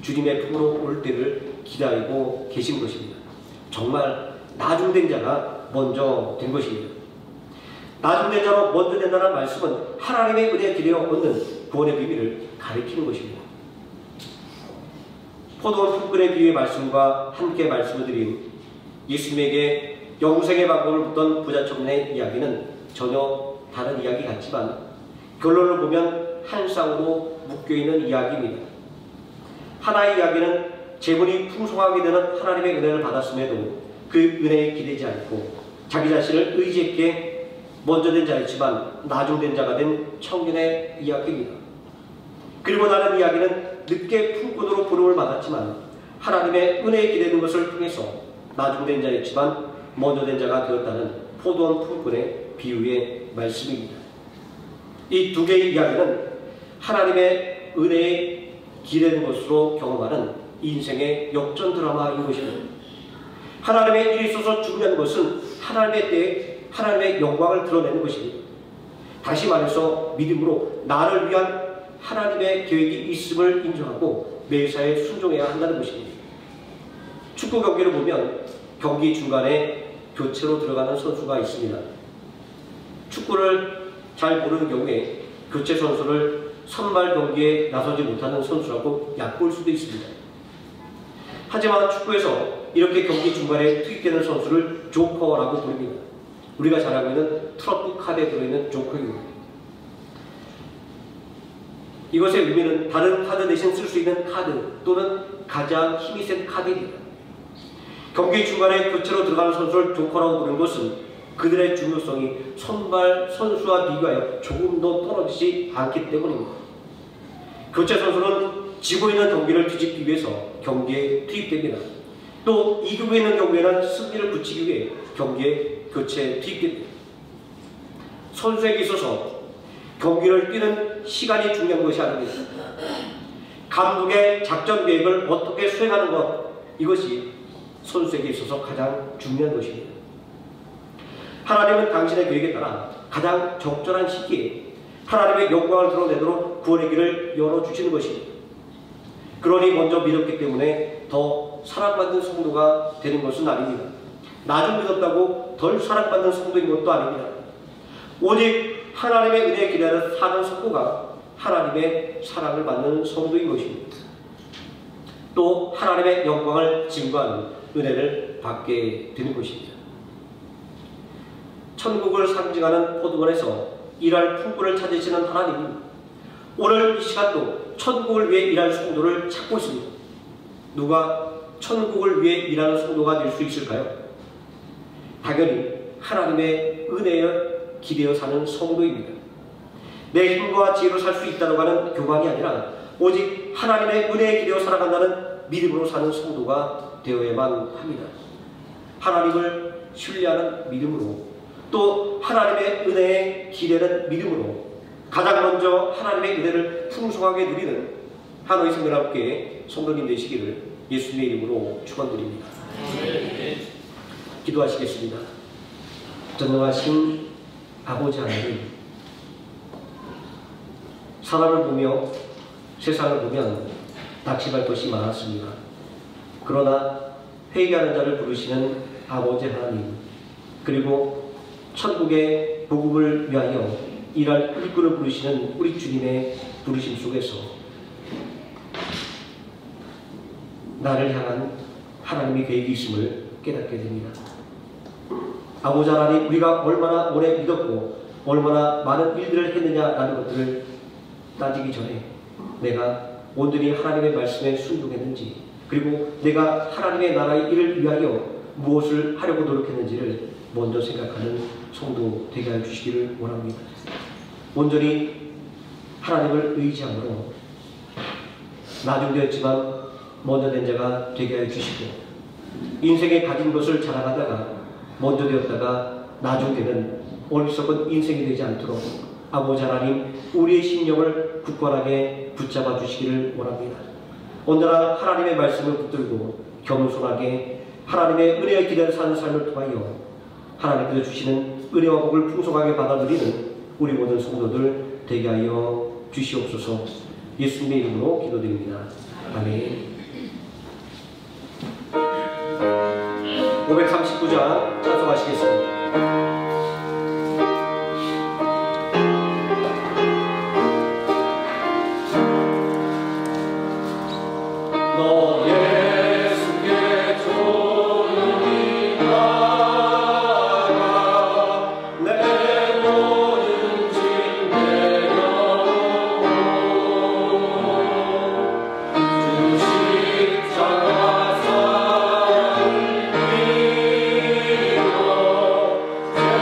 주님의 품으로 올 때를 기다리고 계신 것입니다. 정말 나중된 자가 먼저 된 것입니다. 나중된 자로 먼저 된다는 말씀은 하나님의 은혜에 기대어 얻는 구원의 비밀을 가리키는 것입니다. 포도원 품꾼의 비유의 말씀과 함께 말씀을 드린 예수님에게 영생의 방법을 묻던 부자 청년의 이야기는 전혀 다른 이야기 같지만 결론을 보면 한 쌍으로 묶여있는 이야기입니다. 하나의 이야기는 재물이 풍성하게 되는 하나님의 은혜를 받았음에도 그 은혜에 기대지 않고 자기 자신을 의지했기에 먼저 된 자였지만 나중된 자가 된 청년의 이야기입니다. 그리고 다른 이야기는 늦게 품꾼으로 부름을 받았지만 하나님의 은혜에 기대는 것을 통해서 나중된 자였지만 먼저 된 자가 되었다는 포도원 품꾼의 비유의 말씀입니다. 이 두 개의 이야기는 하나님의 은혜에 기대는 것으로 경험하는 인생의 역전 드라마인 것입니다. 하나님의 일에 있어서 중요한 것은 하나님의 때에 하나님의 영광을 드러내는 것입니다. 다시 말해서 믿음으로 나를 위한 하나님의 계획이 있음을 인정하고 매사에 순종해야 한다는 것입니다. 축구 경기를 보면 경기 중간에 교체로 들어가는 선수가 있습니다. 축구를 잘 모르는 경우에 교체 선수를 선발 경기에 나서지 못하는 선수라고 얕볼 수도 있습니다. 하지만 축구에서 이렇게 경기 중간에 투입되는 선수를 조커라고 부릅니다. 우리가 잘 알고 있는 트럼프 카드에 들어있는 조커입니다. 이것의 의미는 다른 카드 대신 쓸 수 있는 카드 또는 가장 힘이 센 카드입니다. 경기 중간에 교체로 들어가는 선수를 조커라고 부르는 것은 그들의 중요성이 선발 선수와 비교하여 조금 더 떨어지지 않기 때문입니다. 교체 선수는 지고 있는 경기를 뒤집기 위해서 경기에 투입됩니다. 또 이기고 있는 경기에는 승리를 붙이기 위해 경기에 교체에 투입됩니다. 선수에게 있어서 경기를 뛰는 시간이 중요한 것이 아닙니다. 감독의 작전 계획을 어떻게 수행하는 것, 이것이 선수에게 있어서 가장 중요한 것입니다. 하나님은 당신의 계획에 따라 가장 적절한 시기에 하나님의 영광을 드러내도록 구원의 길을 열어주시는 것입니다. 그러니 먼저 믿었기 때문에 더 사랑받는 성도가 되는 것은 아닙니다. 나 좀 믿었다고 덜 사랑받는 성도인 것도 아닙니다. 오직 하나님의 은혜에 기대하는 사는 성도가 하나님의 사랑을 받는 성도인 것입니다. 또 하나님의 영광을 증거하는 은혜를 받게 되는 것입니다. 천국을 상징하는 포도원에서 일할 품꾼을 찾으시는 하나님은 오늘 이 시간도 천국을 위해 일할 성도를 찾고 있습니다. 누가 천국을 위해 일하는 성도가 될 수 있을까요? 당연히 하나님의 은혜에 기대어 사는 성도입니다. 내 힘과 지혜로 살 수 있다고 하는 교만이 아니라 오직 하나님의 은혜에 기대어 살아간다는 믿음으로 사는 성도가 되어야만 합니다. 하나님을 신뢰하는 믿음으로 또 하나님의 은혜에 기대는 믿음으로 가장 먼저 하나님의 은혜를 풍성하게 누리는 하노이 성결합교회 성도님 되시기를 예수님의 이름으로 축원드립니다. 기도하시겠습니다. 전능하신 아버지 하나님, 사람을 보며 세상을 보면 낙심할 것이 많았습니다. 그러나 회개하는 자를 부르시는 아버지 하나님, 그리고 천국의 복음을 위하여 일할 일꾼을 부르시는 우리 주님의 부르심 속에서 나를 향한 하나님의 계획이 있음을 깨닫게 됩니다. 아버지 하나님, 우리가 얼마나 오래 믿었고 얼마나 많은 일들을 했느냐라는 것들을 따지기 전에 내가 온전히 하나님의 말씀에 순종했는지, 그리고 내가 하나님의 나라의 일을 위하여 무엇을 하려고 노력했는지를 먼저 생각하는 성도 되게 하여 주시기를 원합니다. 온전히 하나님을 의지함으로 나중되었지만 먼저 된 자가 되게 하여 주시고, 인생에 가진 것을 자랑하다가 먼저 되었다가 나중되는 어리석은 인생이 되지 않도록 아버지 하나님, 우리의 심령을 굳건하게 붙잡아 주시기를 원합니다. 언제나 하나님의 말씀을 붙들고 겸손하게 하나님의 은혜에 기대어 사는 삶을 통하여 하나님께서 주시는 은혜와 복을 풍성하게 받아들이는 우리 모든 성도들 되게 하여 주시옵소서. 예수님의 이름으로 기도드립니다. 아멘. 539장 찬송하시겠습니다. 주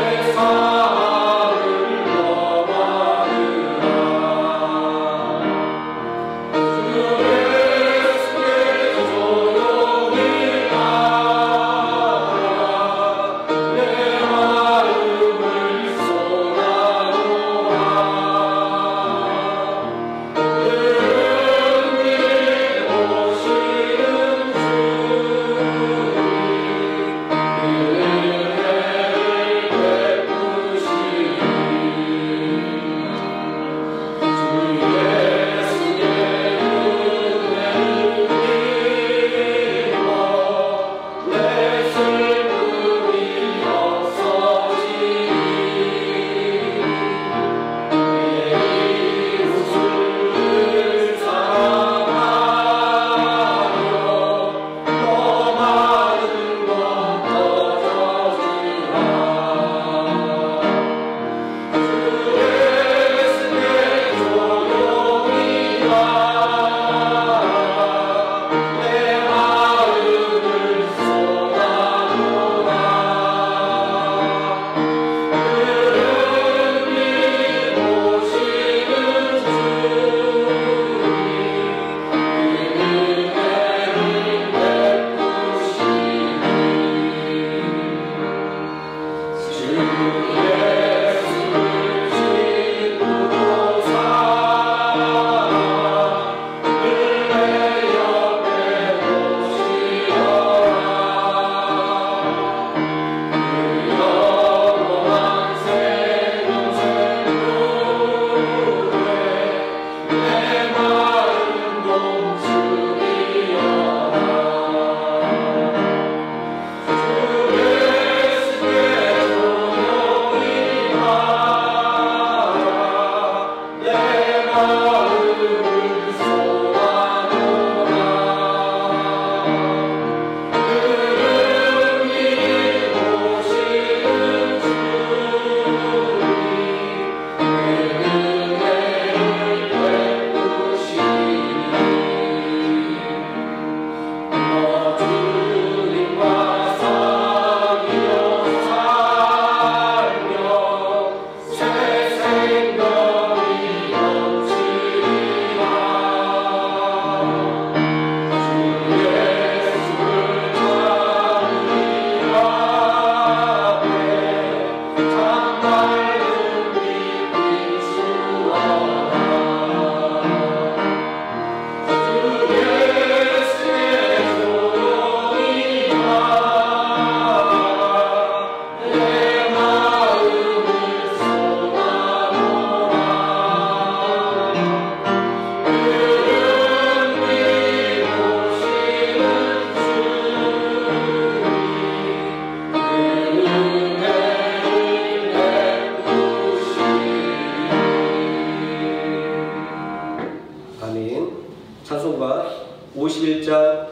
찬송가 51장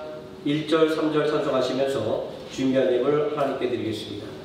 1절 3절 찬송하시면서 준비한 예물 하나님께 드리겠습니다.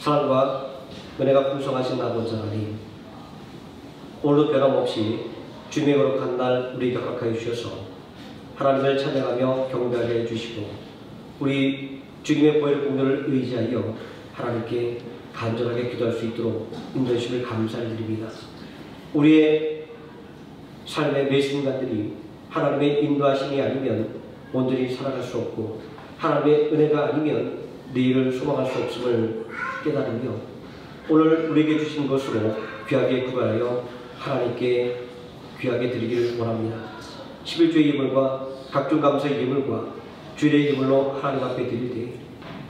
사랑과 은혜가 풍성하신 아버지 하나님, 오늘도 변함없이 주님의 거룩한 날 우리에게 허락하여 주셔서 하나님을 찬양하며 경배하게 해주시고 우리 주님의 보혈 공로를 의지하여 하나님께 간절하게 기도할 수 있도록 인도해 주심을 감사드립니다. 우리의 삶의 매 순간들이 하나님의 인도하심이 아니면 온전히 살아갈 수 없고 하나님의 은혜가 아니면 내일을 소망할 수 없음을 깨달으며 오늘 우리에게 주신 것으로 귀하게 구별하여 하나님께 귀하게 드리기를 원합니다. 11조의 예물과 각종 감사의 예물과 주일의 예물로 하나님 앞에 드릴 때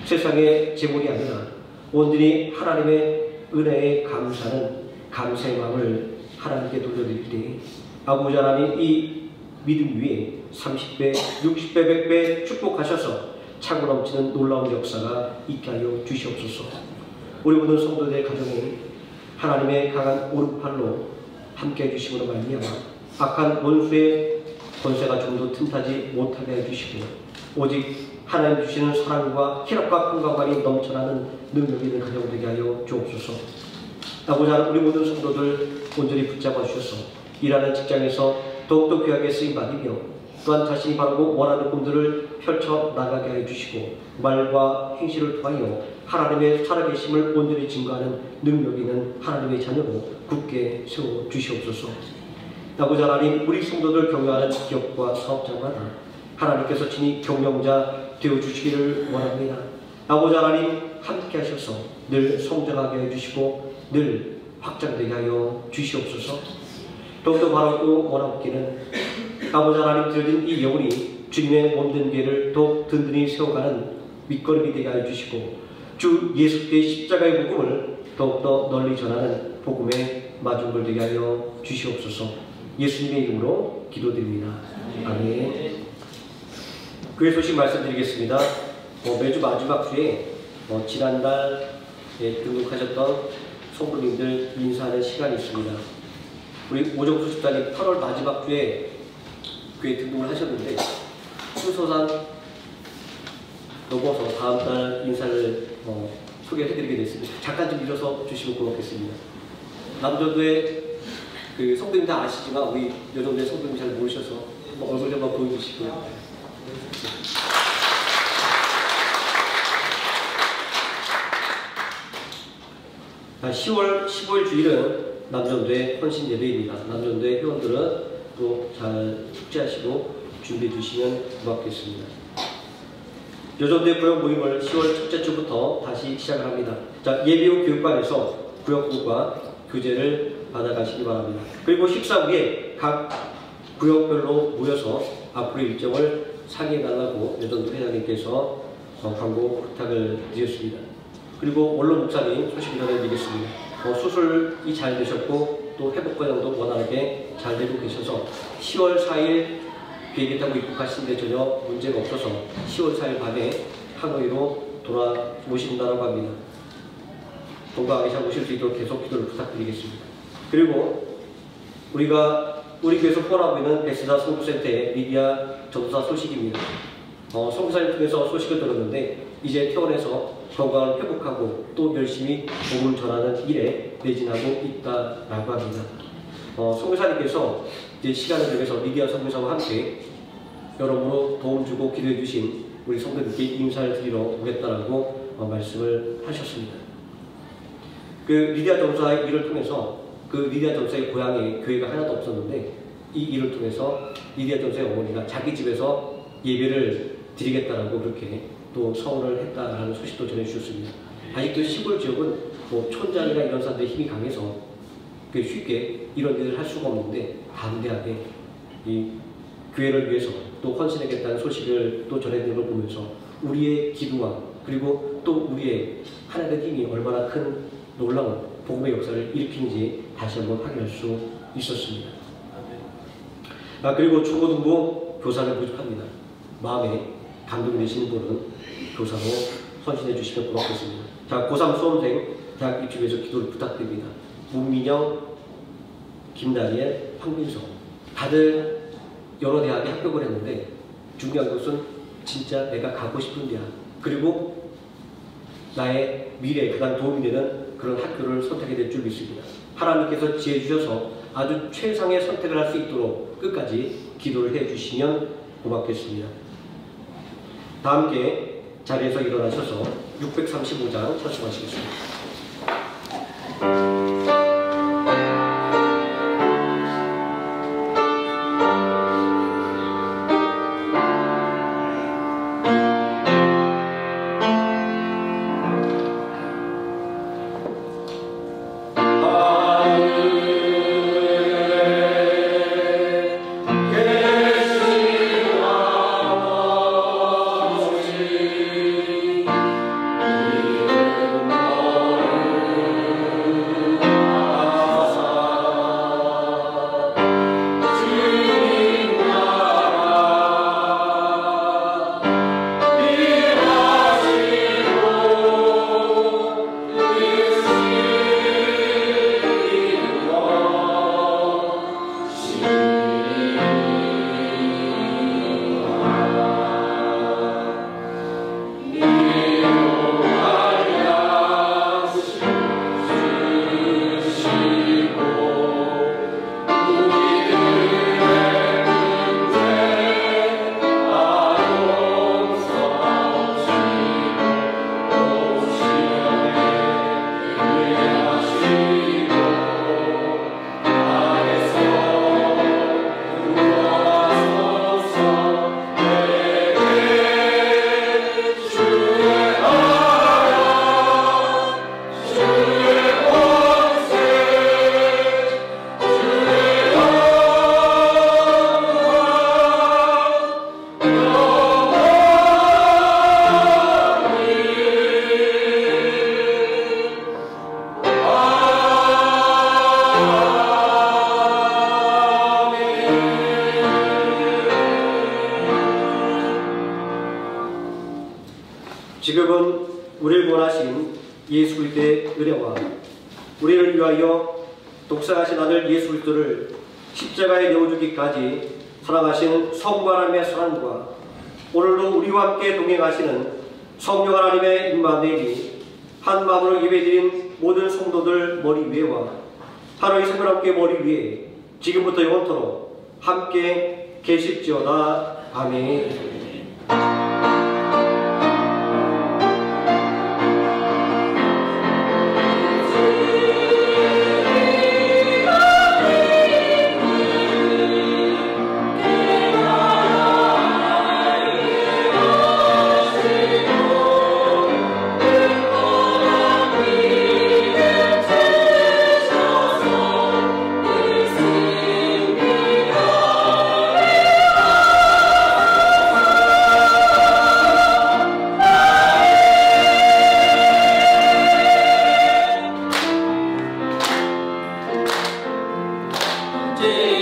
세상의 제물이 아니라 온전히 하나님의 은혜에 감사하는 감사의 마음을 하나님께 돌려드릴 때 아버지 하나님 이 믿음 위에 30배, 60배, 100배 축복하셔서 차고 넘치는 놀라운 역사가 있게 하여 주시옵소서. 우리 모든 성도들의 가정에 하나님의 강한 오른팔로 함께 해주심으로 말미암아 악한 원수의 권세가 좀 더 틈타지 못하게 해주시고 오직 하나님 주시는 사랑과 희락과 평강관이 넘쳐나는 능력이 있는 가정 되게 하여 주옵소서. 아버지 하나님 우리 모든 성도들 온전히 붙잡아 주셔서 일하는 직장에서 더욱더 귀하게 쓰임받으며 또한 자신이 바라고 원하는 꿈들을 펼쳐 나가게 해주시고 말과 행실을 통하여 하나님의 살아계심을 온전히 증거하는 능력 있는 하나님의 자녀로 굳게 세워주시옵소서. 아버지 하나님 우리 성도들 격려하는 기업과 사업자마다 하나님께서 친히 경영자 되어주시기를 원합니다. 아버지 하나님 함께 하셔서 늘 성장하게 해주시고 늘 확장되게 하여 주시옵소서. 더욱더 바라고 원하옵기는 아버지 하나님 드려진 이 영혼이 주님의 몸된 교회를 더욱 든든히 세워가는 밑거름이 되게 하여 주시고 주 예수께의 십자가의 복음을 더욱더 널리 전하는 복음의 마중물 되게 하여 주시옵소서. 예수님의 이름으로 기도드립니다. 아멘. 교회 소식 말씀드리겠습니다. 매주 마지막 주에 지난달 등록하셨던 성도님들 인사하는 시간이 있습니다. 우리 오정수 집사님 8월 마지막 주에 교회 등록을 하셨는데 순서상 넘어서 다음 달 인사를 소개해드리게 됐습니다. 잠깐 좀 밀어서 주시면 고맙겠습니다. 남전도의 그 성도님 다 아시지만 우리 여정대 성도님 잘 모르셔서 얼굴 좀 한번 보여주시고요. 10월 15일 주일은 남전대 헌신 예배입니다. 남전대 회원들은 또 잘 숙지하시고 준비해 주시면 고맙겠습니다. 여전대 구역 모임을 10월 첫째 주부터 다시 시작을 합니다. 자, 예비 후 교육반에서 구역부과 교재를 받아가시기 바랍니다. 그리고 식사 후에 각 구역별로 모여서 앞으로 일정을 상의해달라고 여전대 회장님께서 광고 부탁을 드렸습니다. 그리고 원로 목사님 소식을 전해드리겠습니다. 수술이 잘 되셨고 또 회복 과정도 원활하게 잘 되고 계셔서 10월 4일 비행기 타고 입국하시는데 전혀 문제가 없어서 10월 4일 밤에 하노이로 돌아오신다고 합니다. 건강하게 잘 오실 수 있도록 계속 기도를 부탁드리겠습니다. 그리고 우리 교회에서 후원하고 있는 베스다 선교센터의 리디아 전도사 소식입니다. 선교사를 통해서 소식을 들었는데 이제 퇴원해서 건강을 회복하고 또 열심히 복음을 전하는 일에 매진하고 있다라고 합니다. 선교사님께서 이제 시간을 정해서 리디아 선교사와 함께 여러모로 도움 주고 기도해 주신 우리 성도님께 인사를 드리러 오겠다라고 말씀을 하셨습니다. 그 리디아 전도사의 일을 통해서 그 리디아 전도사의 고향에 교회가 하나도 없었는데 이 일을 통해서 리디아 전도사의 어머니가 자기 집에서 예배를 드리겠다라고 그렇게 또 서원을 했다라는 소식도 전해주셨습니다. 아직도 시골 지역은 뭐 촌장이나 이런 사람들의 힘이 강해서 쉽게 이런 일을 할 수가 없는데 담대하게 이 교회를 위해서 또 헌신하겠다는 소식을 또 전해드리는 걸 보면서 우리의 기도와 그리고 또 우리의 하나님의 힘이 얼마나 큰 놀라운 복음의 역사를 일으키는지 다시 한번 확인할 수 있었습니다. 그리고 초고등부 교사를 모집합니다. 마음에 감동이 되시는 분은 교사로 헌신해 주시면 고맙겠습니다. 자, 고3 수험생 대학 입시에서 기도를 부탁드립니다. 문민영, 김다니엘, 황민성 다들 여러 대학에 합격을 했는데 중요한 것은 진짜 내가 가고 싶은 대학 그리고 나의 미래에 가장 도움이 되는 그런 학교를 선택해야 될 줄 믿습니다. 하나님께서 지혜 주셔서 아주 최상의 선택을 할 수 있도록 끝까지 기도를 해 주시면 고맙겠습니다. 다 함께 자리에서 일어나셔서 635장 찬송하시겠습니다. 지금은 우리를 구원하신 예수 그리스도의 은혜와 우리를 위하여 독생하신 아들 예수 그리스도를 십자가에 내어주기까지 사랑하시는 성부 하나님의 사랑과 오늘도 우리와 함께 동행하시는 성령 하나님의 임마누엘이 한 마음으로 예배드린 모든 성도들 머리 위에와 하루의 생명함께 머리 위에 지금부터 영원토록 함께 계실지어다. 아멘. 제